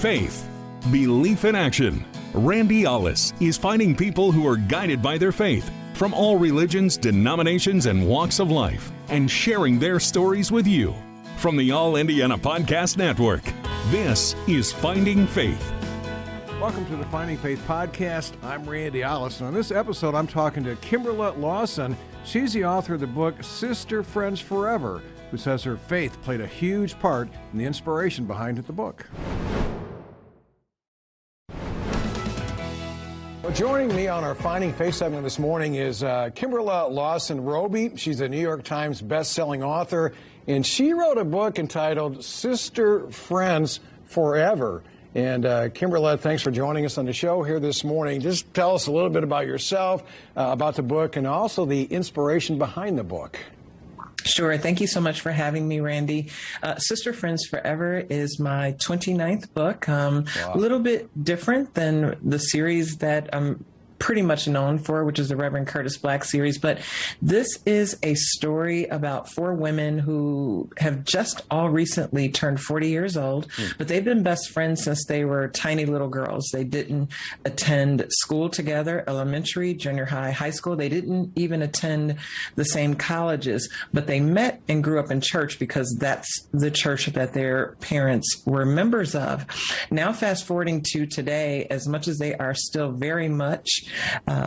Faith, Belief in Action. Randy Ollis is finding people who are guided by their faith from all religions, denominations, and walks of life, and sharing their stories with you. From the All Indiana Podcast Network, this is Finding Faith. Welcome to the Finding Faith Podcast. I'm Randy Ollis, and on this episode, I'm talking to Kimberla Lawson. She's the author of the book Sister Friends Forever, who says her faith played a huge part in the inspiration behind the book. Well, joining me on our Finding Faith segment this morning is Kimberla Lawson Roby. She's a New York Times best-selling author, and she wrote a book entitled Sister Friends Forever. And Kimberla, thanks for joining us on the show here this morning. Just tell us a little bit about yourself, about the book, and also the inspiration behind the book. Sure. Thank you so much for having me, Randy. Sister Friends Forever is my 29th book. Wow. A little bit different than the series that I'm pretty much known for, which is the Reverend Curtis Black series. But this is a story about four women who have just all recently turned 40 years old, but they've been best friends since they were tiny little girls. They didn't attend school together, elementary, junior high, high school. They didn't even attend the same colleges, but they met and grew up in church because that's the church that their parents were members of. Now, fast forwarding to today, as much as they are still very much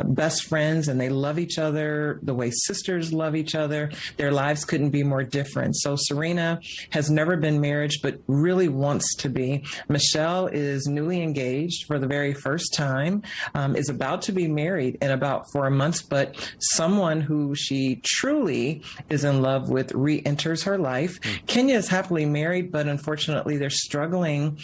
best friends and they love each other the way sisters love each other, their lives couldn't be more different. So Serena has never been married, but really wants to be. Michelle is newly engaged for the very first time, is about to be married in about 4 months, but someone who she truly is in love with re-enters her life. Kenya is happily married, but unfortunately they're struggling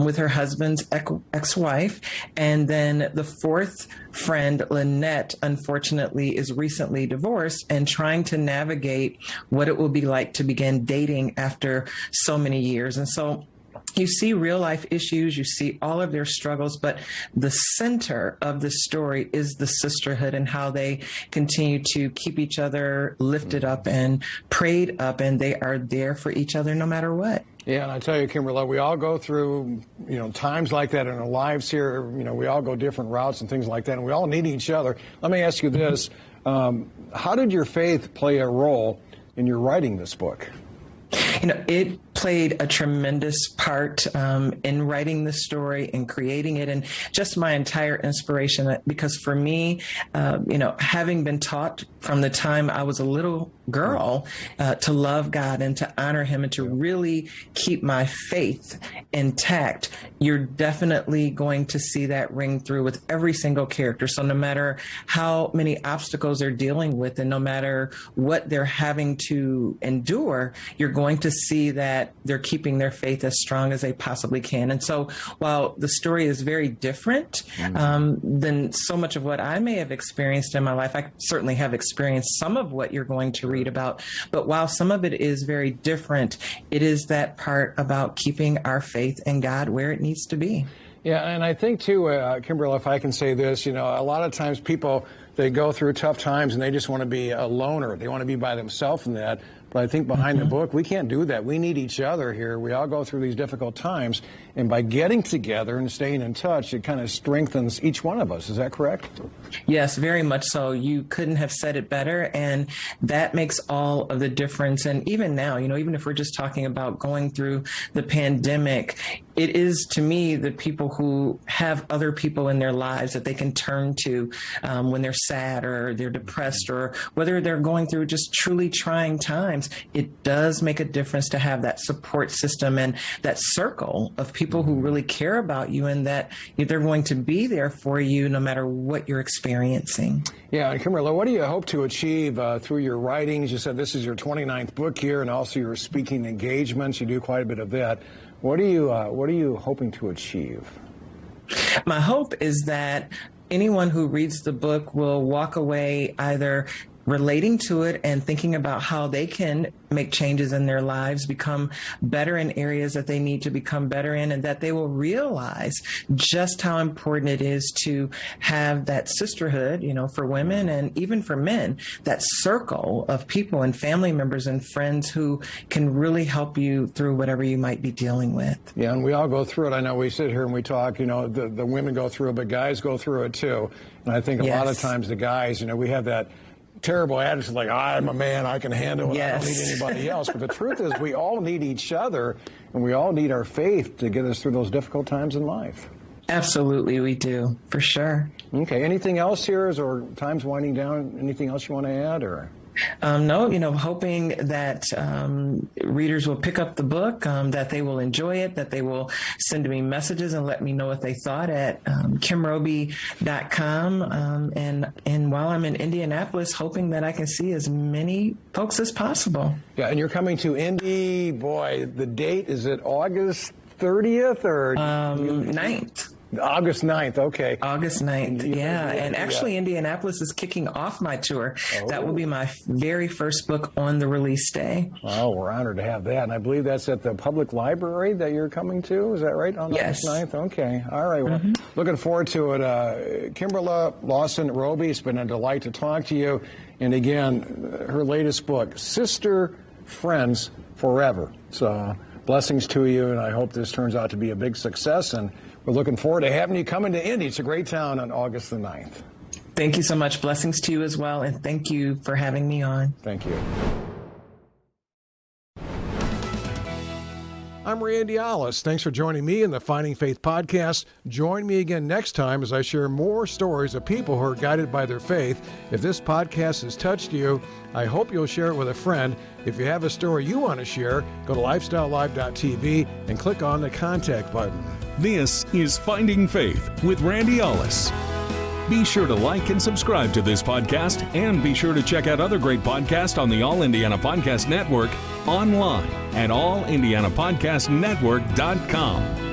with her husband's ex-wife. And then the fourth friend, Lynette, unfortunately is recently divorced and trying to navigate what it will be like to begin dating after so many years. And so you see real life issues, you see all of their struggles, but the center of the story is the sisterhood and how they continue to keep each other lifted up and prayed up, and they are there for each other no matter what. Yeah, and I tell you, Kimberla, we all go through, times like that in our lives here. We all go different routes and things like that, and we all need each other. Let me ask you this. How did your faith play a role in your writing this book? It played a tremendous part in writing the story and creating it, and just my entire inspiration. Because for me, having been taught from the time I was a little girl to love God and to honor Him and to really keep my faith intact, you're definitely going to see that ring through with every single character. So no matter how many obstacles they're dealing with and no matter what they're having to endure, you're going to see that they're keeping their faith as strong as they possibly can. And so while the story is very different than so much of what I may have experienced in my life, I certainly have experienced some of what you're going to read about. But while some of it is very different, it is that part about keeping our faith in God where it needs to be. Yeah, and I think too, Kimberla, if I can say this, a lot of times people, they go through tough times and they just want to be a loner. They want to be by themselves in that. But I think behind the book, we can't do that. We need each other here. We all go through these difficult times. And by getting together and staying in touch, it kind of strengthens each one of us. Is that correct? Yes, very much so. You couldn't have said it better. And that makes all of the difference. And even now, even if we're just talking about going through the pandemic, it is, to me, the people who have other people in their lives that they can turn to when they're sad or they're depressed or whether they're going through just truly trying times. It does make a difference to have that support system and that circle of people who really care about you and that they're going to be there for you no matter what you're experiencing. Yeah, and Kimberla, what do you hope to achieve through your writings? You said this is your 29th book here and also your speaking engagements. You do quite a bit of that. What are you hoping to achieve? My hope is that anyone who reads the book will walk away either relating to it and thinking about how they can make changes in their lives, become better in areas that they need to become better in, and that they will realize just how important it is to have that sisterhood, for women and even for men, that circle of people and family members and friends who can really help you through whatever you might be dealing with. Yeah, and we all go through it. I know we sit here and we talk, the women go through it, but guys go through it too. And I think a lot of times the guys, we have that terrible attitude like, I'm a man, I can handle it, I don't need anybody else. But the truth is we all need each other, and we all need our faith to get us through those difficult times in life. Absolutely, we do, for sure. Okay, anything else here? Or time's winding down? Anything else you want to add? Or No, hoping that readers will pick up the book, that they will enjoy it, that they will send me messages and let me know what they thought at kimroby.com. And while I'm in Indianapolis, hoping that I can see as many folks as possible. Yeah, and you're coming to Indy. Boy, the date, is it August 30th or 9th? August 9th, okay. August 9th, yeah. And actually, Indianapolis is kicking off my tour. Oh. That will be my very first book on the release day. Oh, we're honored to have that. And I believe that's at the public library that you're coming to. Is that right? On August 9th? Okay. All right. Well, looking forward to it. Kimberla Lawson Roby, it's been a delight to talk to you. And again, her latest book, Sister Friends Forever. So blessings to you, and I hope this turns out to be a big success. And we're looking forward to having you come into Indy. It's a great town on August the 9th. Thank you so much. Blessings to you as well. And thank you for having me on. Thank you. I'm Randy Alice. Thanks for joining me in the Finding Faith podcast. Join me again next time as I share more stories of people who are guided by their faith. If this podcast has touched you, I hope you'll share it with a friend. If you have a story you want to share, go to lifestylelive.tv and click on the contact button. This is Finding Faith with Randy Alice. Be sure to like and subscribe to this podcast, and be sure to check out other great podcasts on the All Indiana Podcast Network online at allindianapodcastnetwork.com.